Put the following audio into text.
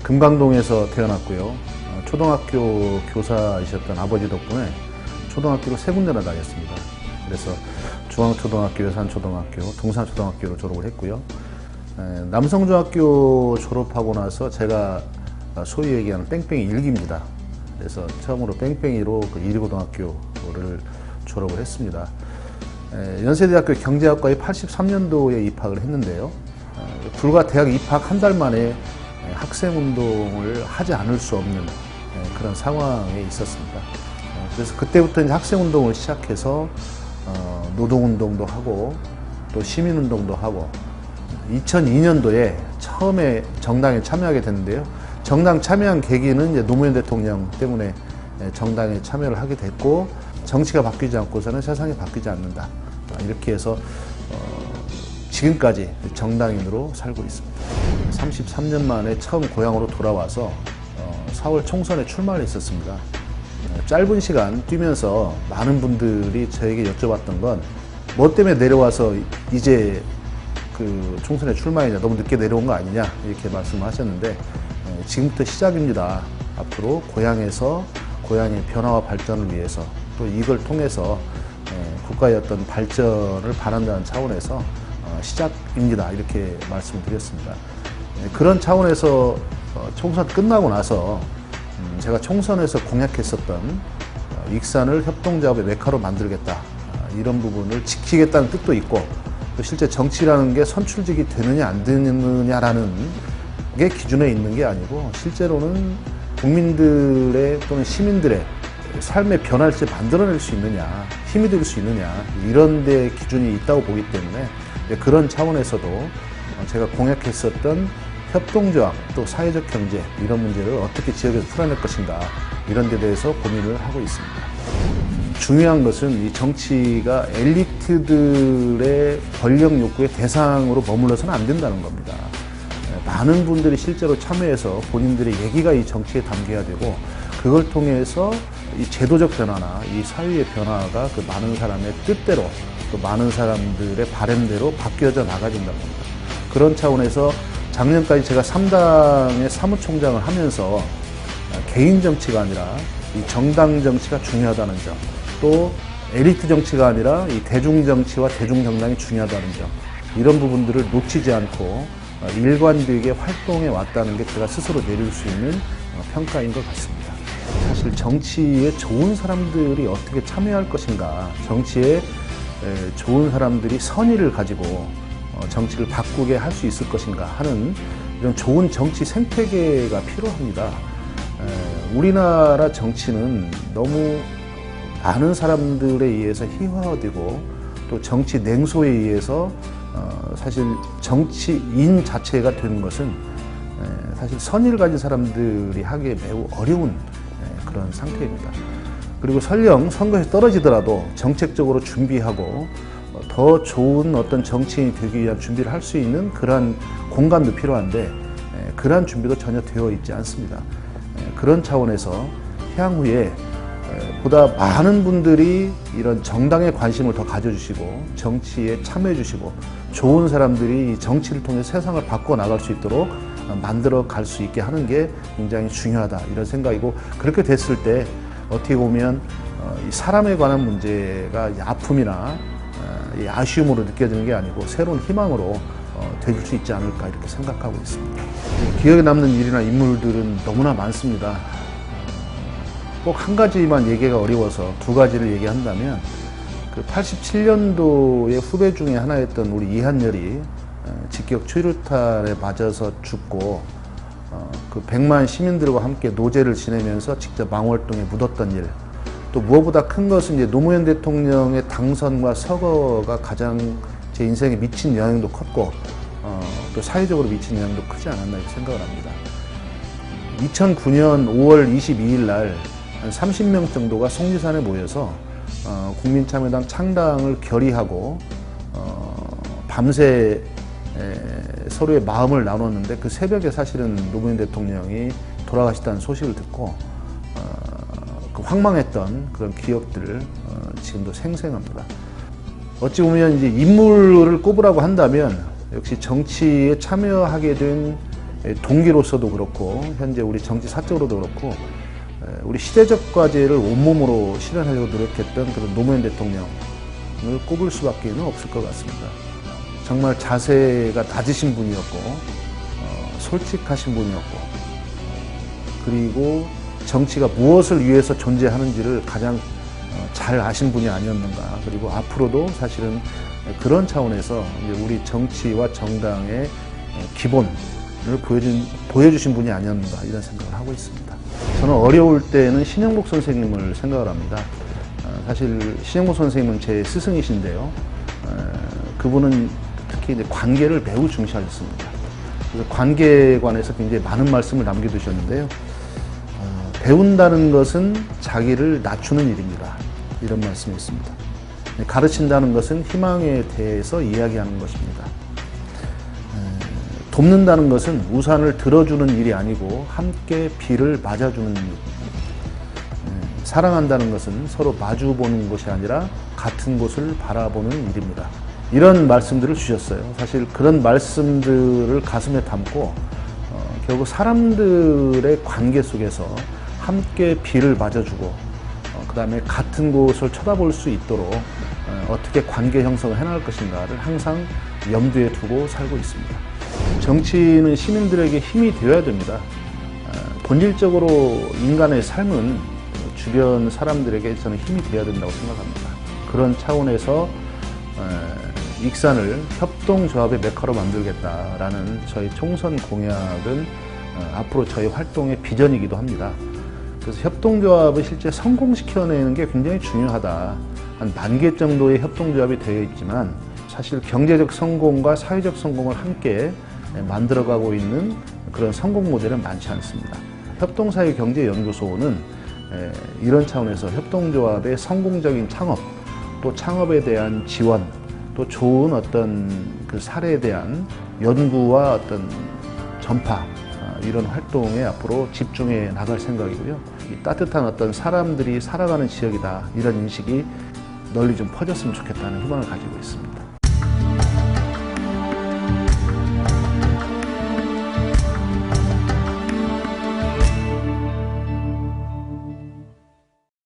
금강동에서 태어났고요. 초등학교 교사이셨던 아버지 덕분에 초등학교를 3군데나 다녔습니다. 그래서 중앙초등학교, 여산초등학교, 동산초등학교로 졸업을 했고요. 남성중학교 졸업하고 나서 제가 소위 얘기하는 뺑뺑이 일기입니다. 그래서 처음으로 뺑뺑이로 그 이리고등학교를 졸업을 했습니다. 연세대학교 경제학과에 83년도에 입학을 했는데요. 불과 대학 입학 한 달 만에 학생운동을 하지 않을 수 없는 그런 상황에 있었습니다. 그래서 그때부터 이제 학생운동을 시작해서 노동운동도 하고 또 시민운동도 하고 2002년도에 처음에 정당에 참여하게 됐는데요. 정당 참여한 계기는 이제 노무현 대통령 때문에 정당에 참여를 하게 됐고, 정치가 바뀌지 않고서는 세상이 바뀌지 않는다. 이렇게 해서 지금까지 정당인으로 살고 있습니다. 33년 만에 처음 고향으로 돌아와서 4월 총선에 출마를 했었습니다. 짧은 시간 뛰면서 많은 분들이 저에게 여쭤봤던 건 뭐 때문에 내려와서 이제 그 총선에 출마했냐, 너무 늦게 내려온 거 아니냐, 이렇게 말씀하셨는데 지금부터 시작입니다. 앞으로 고향에서 고향의 변화와 발전을 위해서 또 이걸 통해서 국가의 어떤 발전을 바란다는 차원에서 시작입니다. 이렇게 말씀을 드렸습니다. 그런 차원에서 총선 끝나고 나서 제가 총선에서 공약했었던 익산을 협동작업의 메카로 만들겠다, 이런 부분을 지키겠다는 뜻도 있고, 또 실제 정치라는 게 선출직이 되느냐 안 되느냐라는 게 기준에 있는 게 아니고 실제로는 국민들의 또는 시민들의 삶의 변화를 만들어낼 수 있느냐, 힘이 될 수 있느냐, 이런 데 기준이 있다고 보기 때문에 그런 차원에서도 제가 공약했었던 협동조합, 또 사회적 경제, 이런 문제를 어떻게 지역에서 풀어낼 것인가, 이런 데 대해서 고민을 하고 있습니다. 중요한 것은 이 정치가 엘리트들의 권력 욕구의 대상으로 머물러서는 안 된다는 겁니다. 많은 분들이 실제로 참여해서 본인들의 얘기가 이 정치에 담겨야 되고, 그걸 통해서 이 제도적 변화나 이 사회의 변화가 그 많은 사람의 뜻대로, 또 많은 사람들의 바람대로 바뀌어져 나가야 된다는 겁니다. 그런 차원에서 작년까지 제가 3당의 사무총장을 하면서 개인 정치가 아니라 이 정당 정치가 중요하다는 점, 또 엘리트 정치가 아니라 이 대중 정치와 대중 정당이 중요하다는 점, 이런 부분들을 놓치지 않고 일관되게 활동해 왔다는 게 제가 스스로 내릴 수 있는 평가인 것 같습니다. 사실 정치에 좋은 사람들이 어떻게 참여할 것인가, 정치에 좋은 사람들이 선의를 가지고 정치를 바꾸게 할 수 있을 것인가 하는 이런 좋은 정치 생태계가 필요합니다. 우리나라 정치는 너무 많은 사람들에 의해서 희화화되고, 또 정치 냉소에 의해서 사실 정치인 자체가 되는 것은 사실 선의를 가진 사람들이 하기에 매우 어려운 그런 상태입니다. 그리고 설령 선거에서 떨어지더라도 정책적으로 준비하고 더 좋은 어떤 정치인이 되기 위한 준비를 할 수 있는 그러한 공간도 필요한데, 그러한 준비도 전혀 되어 있지 않습니다. 그런 차원에서 향후에 보다 많은 분들이 이런 정당에 관심을 더 가져주시고 정치에 참여해 주시고 좋은 사람들이 정치를 통해 세상을 바꿔 나갈 수 있도록 만들어 갈 수 있게 하는 게 굉장히 중요하다, 이런 생각이고, 그렇게 됐을 때 어떻게 보면 이 사람에 관한 문제가 아픔이나 아쉬움으로 느껴지는 게 아니고 새로운 희망으로 될 수 있지 않을까, 이렇게 생각하고 있습니다. 기억에 남는 일이나 인물들은 너무나 많습니다. 꼭 한 가지만 얘기가 어려워서 두 가지를 얘기한다면, 그 87년도의 후배 중에 하나였던 우리 이한열이 직격 추류탄에 맞아서 죽고 그 100만 시민들과 함께 노제를 지내면서 직접 망월동에 묻었던 일, 또 무엇보다 큰 것은 이제 노무현 대통령의 당선과 서거가 가장 제 인생에 미친 영향도 컸고, 또 사회적으로 미친 영향도 크지 않았나 이렇게 생각을 합니다. 2009년 5월 22일 날 한 30명 정도가 속리산에 모여서 국민참여당 창당을 결의하고 밤새 서로의 마음을 나눴는데, 그 새벽에 사실은 노무현 대통령이 돌아가셨다는 소식을 듣고 그 황망했던 그런 기억들을 지금도 생생합니다. 어찌 보면 이제 인물을 꼽으라고 한다면 역시 정치에 참여하게 된 동기로서도 그렇고 현재 우리 정치 사적으로도 그렇고 우리 시대적 과제를 온몸으로 실현하려고 노력했던 그런 노무현 대통령을 꼽을 수밖에 없을 것 같습니다. 정말 자세가 낮으신 분이었고 솔직하신 분이었고 그리고 정치가 무엇을 위해서 존재하는지를 가장 잘 아신 분이 아니었는가. 그리고 앞으로도 사실은 그런 차원에서 이제 우리 정치와 정당의 기본을 보여주신 분이 아니었는가 이런 생각을 하고 있습니다. 저는 어려울 때는 신영복 선생님을 생각을 합니다. 사실 신영복 선생님은 제 스승이신데요. 그분은 특히 이제 관계를 매우 중시하셨습니다. 그래서 관계에 관해서 굉장히 많은 말씀을 남겨두셨는데요. 배운다는 것은 자기를 낮추는 일입니다. 이런 말씀이 있습니다. 가르친다는 것은 희망에 대해서 이야기하는 것입니다. 돕는다는 것은 우산을 들어주는 일이 아니고 함께 비를 맞아주는 일입니다. 사랑한다는 것은 서로 마주보는 것이 아니라 같은 곳을 바라보는 일입니다. 이런 말씀들을 주셨어요. 사실 그런 말씀들을 가슴에 담고 결국 사람들의 관계 속에서 함께 비를 맞아주고 그 다음에 같은 곳을 쳐다볼 수 있도록 어떻게 관계 형성을 해나갈 것인가를 항상 염두에 두고 살고 있습니다. 정치는 시민들에게 힘이 되어야 됩니다. 본질적으로 인간의 삶은 주변 사람들에게 저는 힘이 되어야 된다고 생각합니다. 그런 차원에서 익산을 협동조합의 메카로 만들겠다라는 저희 총선 공약은 앞으로 저희 활동의 비전이기도 합니다. 그래서 협동조합을 실제 성공시켜내는 게 굉장히 중요하다. 한 10,000개 정도의 협동조합이 되어 있지만 사실 경제적 성공과 사회적 성공을 함께 만들어가고 있는 그런 성공 모델은 많지 않습니다. 협동사회경제연구소는 이런 차원에서 협동조합의 성공적인 창업, 또 창업에 대한 지원, 또 좋은 어떤 그 사례에 대한 연구와 어떤 전파, 이런 활동에 앞으로 집중해 나갈 생각이고요. 이 따뜻한 어떤 사람들이 살아가는 지역이다, 이런 인식이 널리 좀 퍼졌으면 좋겠다는 희망을 가지고 있습니다.